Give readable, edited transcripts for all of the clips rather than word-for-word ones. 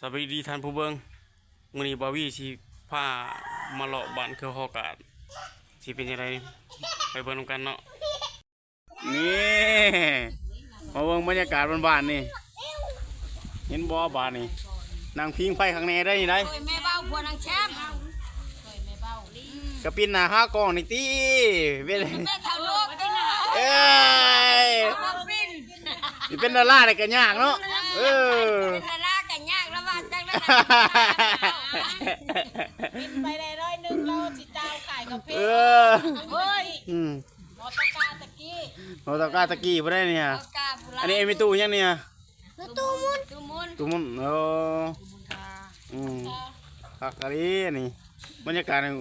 สวัสดีท่านผู้เบิ่งมื้อนี้บ่าววี่สิพามาเลาะบ้านคือฮอกาดสิเป็นจังไดไปเบิ่งนำกันเนาะนี่มาเบิ่งบรรยากาศบ้านๆนี่เห็นบ่บ้านนี่นางพิงไฟข้างในได้นี่ได้เคยแม่เบ้าพวนางแชมป์เคยแม่เบ้ากระปินหน้าห้ากล้องนี่ติเว้ย แม่เท่าโลกได้นะเอ้ย มาปิ้นสิเป็นดาราได้ก็ยากเนาะเป็นดารากันยากแล้วว่าจังได๋ปิ้นไปได้ร้อยนึงเราสิเจ้าขายกาแฟเฮ้ยมอตกาตะกี้มอตกาตะกี้บ่ได้เนี่ยอันนี้เอ็มตู้ยังเนี่ยตู้มุนตู้มุนผักกะหรี่นี่บรรยากาศนี่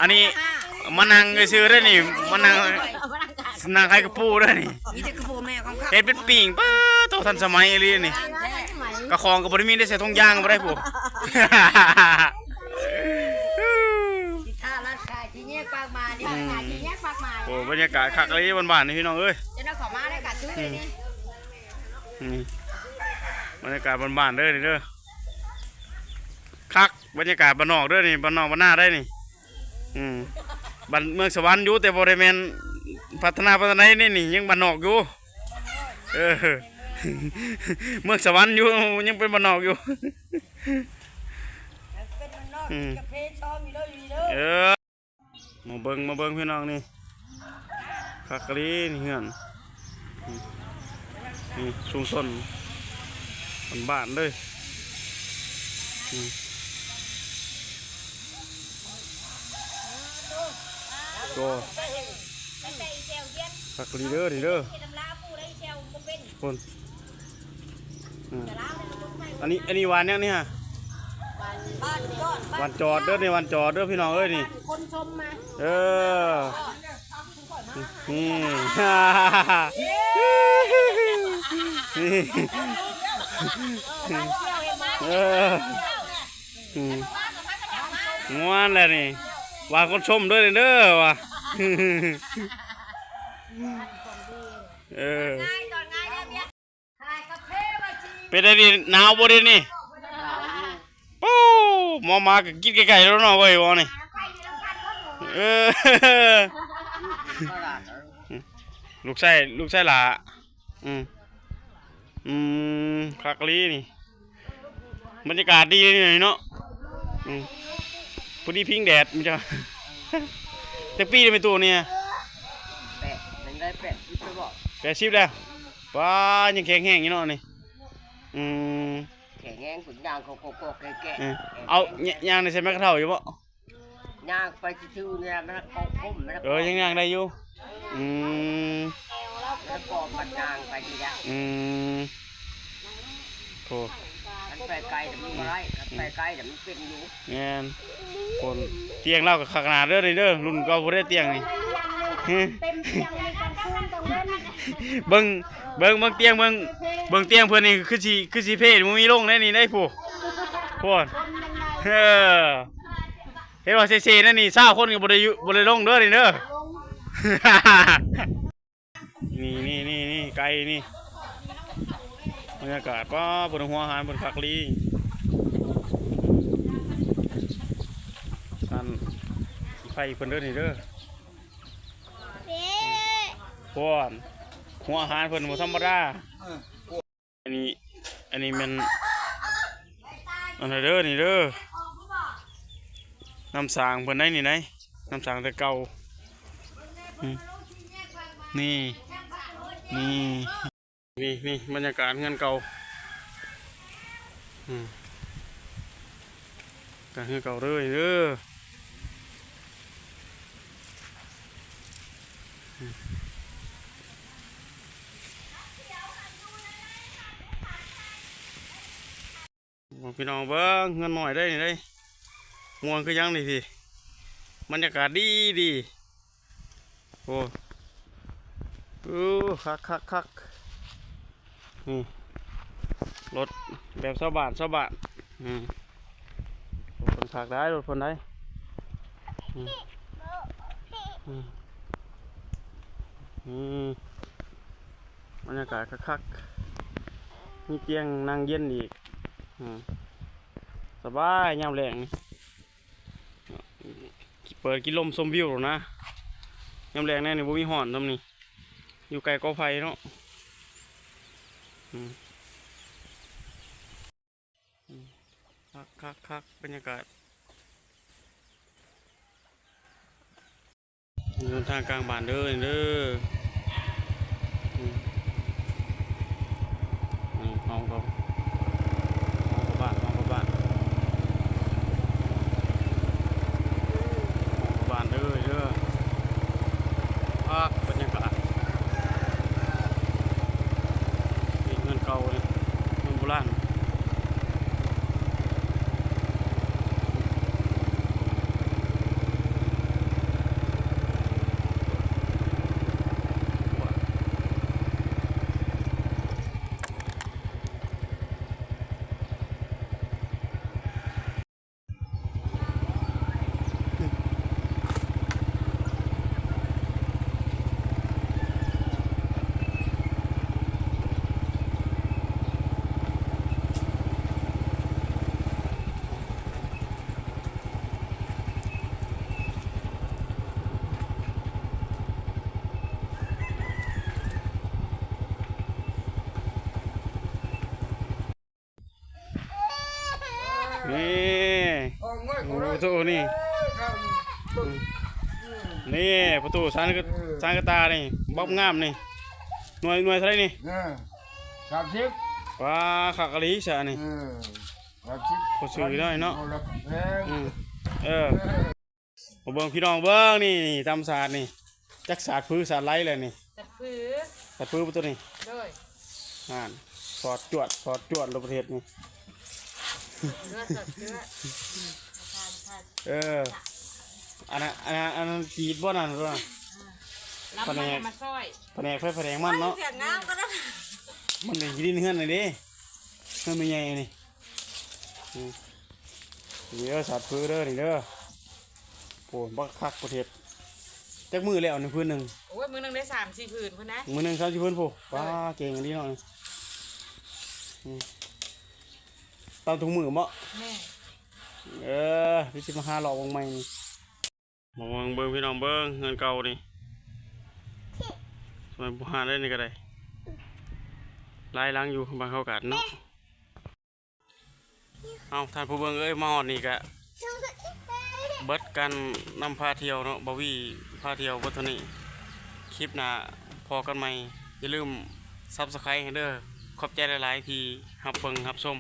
อันนี้มานั่งซื้อได้นี่มานั่งใครกระปูได้นี่เฮ็ดเป็นปิ่งป้าโตทันสมัยเลยนี่กระคองกับบริมีได้ใส่ทงยางบ่ได้ผู้โอ้บรรยากาศคักเลยบ้านๆนี่พี่น้องเอ้ยบรรยากาศบ้านๆเด้อนี่เด้อคักบรรยากาศบ้านนอกเด้อนี่บ้านนอกบ้านหน้าได้นี่บ้านเมืองสวรรค์อยู่แต่บริเวณพัฒนานี่ยังบ้านนอกอยู่เมืองสวรรค์อยู่ยังเป็นบ้านนอกอยู่มาเบิ่งพี่น้องนี่คักกะลีนี่เหือนนี่ชุมชนบ้านเลยก็คักกะลีเด้อนี่เด้อคนอันนี้วันเนี้ยวันจอดเด้อนี่วันจอดเด้อพี่น้องเอ้ยนี่คนชมมานี่งวนเลยนี่ว่าคนชมด้วยเด้อว่ะเป็นไงดิหนาวบ่ดินี่ปู้หมอมาก็กินไก่ๆแล้วเนาะเว้ยวะนี่ลูกไส้หล่าคักลีนี่บรรยากาศดีเลยเนาะพอดีพิงแดดมันจะแต่ปีเป็นตัวเนี่ย80แล้วว้ายังแข็งแห้งอยู่เนาะนี่แข็งแรงขุนยางโคโค่แก่เอายางในใส่แมกกระเท่าอยู่ปะยางไปชิวๆเนี่ยมันคงคุ้มยังยางได้อยู่แล้วก็มันยางไปทีละโถ่มันไปไกลแต่มันไม่ไรไปไกลแต่มันเป็นอยู่เงี้ยคนเตียงเล่ากับขนาดเด้อเลยเด้อรุ่นเก่าบ่ได้เตียงนี่เบิ่งเตียงเตียงเพื่อนนี่คือสีเพศมันมีลงได้นี่ได้ผู้พวกเห็นว่าเซ่ๆนั่นนี่20 คนก็บ่ได้ลงเด้อนี่เด้อนี่ไก่นี่บรรยากาศป้าบนหัวหารบนคักลีกันไฟเพิ่นเด้อนี่เด้อพวกหัวอาหารเพิ่นบ่ธรรมดาอันนี้มันอันเด้อนี่เด้อน้ำสางเพิ่นได้นี่ไหนน้ำสางแต่เก่านี่บรรยากาศเงินเก่าการเงินเก่าเลยเด้อพี่น้องเบิ้งเงินหน่อยได้นี่ได้ม่วงคือยังนี่พี่บรรยากาศดีโอ้คักนี่รถแบบชาวบ้านรถคนขักได้รถคนได้บรรยากาศคัก มีเตียงนั่งเย็นอีกสบายยามแรงนี่เปิดกินลมชมวิวหรอนะยามแรงแน่นี่บ่มีห่อนทำนี่อยู่ไกลกอไผ่เนาะคักบรรยากาศเดินทางกลางบ้านเด้อห้องเขาบ้านบ้านเด้อบรรยากาศเงินเก่าเลยเงินโบราณนี่ประตูนี่ประตูสานกระตานี่บ๊อบงามนี่หน่วยเท่าไรนี่30ว้าขักกะลีสะนี่พอซื้อได้เนาะมาเบิ่งพี่น้องเบิ่งนี่ตำศาสตร์นี่จักศาสตร์พื้นศาสตร์ไรเลยนี่ศาสตร์พื้นประตูนี่สอดจวดลงประเทศนี่อันนั้นจีดบ่นั่นหรือเปล่าแผนกแผนกมันเนาะมันเป็นดินเฮือนเลยดิเฮือนไม่ใหญ่นี่เด้อสัตว์พื้นเด้อนี่เด้อโอ้บักคักประเทศจักมือแล้วในพื้นหนึ่งโอ้ยมือหนึ่งได้3-4 ผืนพุ่นนะมือหนึ่ง3-4 ผืนผู้ว้าเก่งอันนี้หน่อยตามถุงมือมั้งพี่สิมาหาหลอกวงใหม่นี่มองเบิ้งพี่น้องเบิ้งเงินเก่านี่สมัยบุหาได้นี่ก็ได้ลายล้างอยู่บางเข้ากันเนาะเอาท่านผู้เบิ้งมาหอดนี่กะเบิดกันนำพาเที่ยวเนาะบาวี่พาเที่ยวบัตรนี่คลิปหน้าพอกันใหม่อย่าลืมซับสไครต์ให้เด้อขอบใจหลายๆที่รับเบิ่งรับชม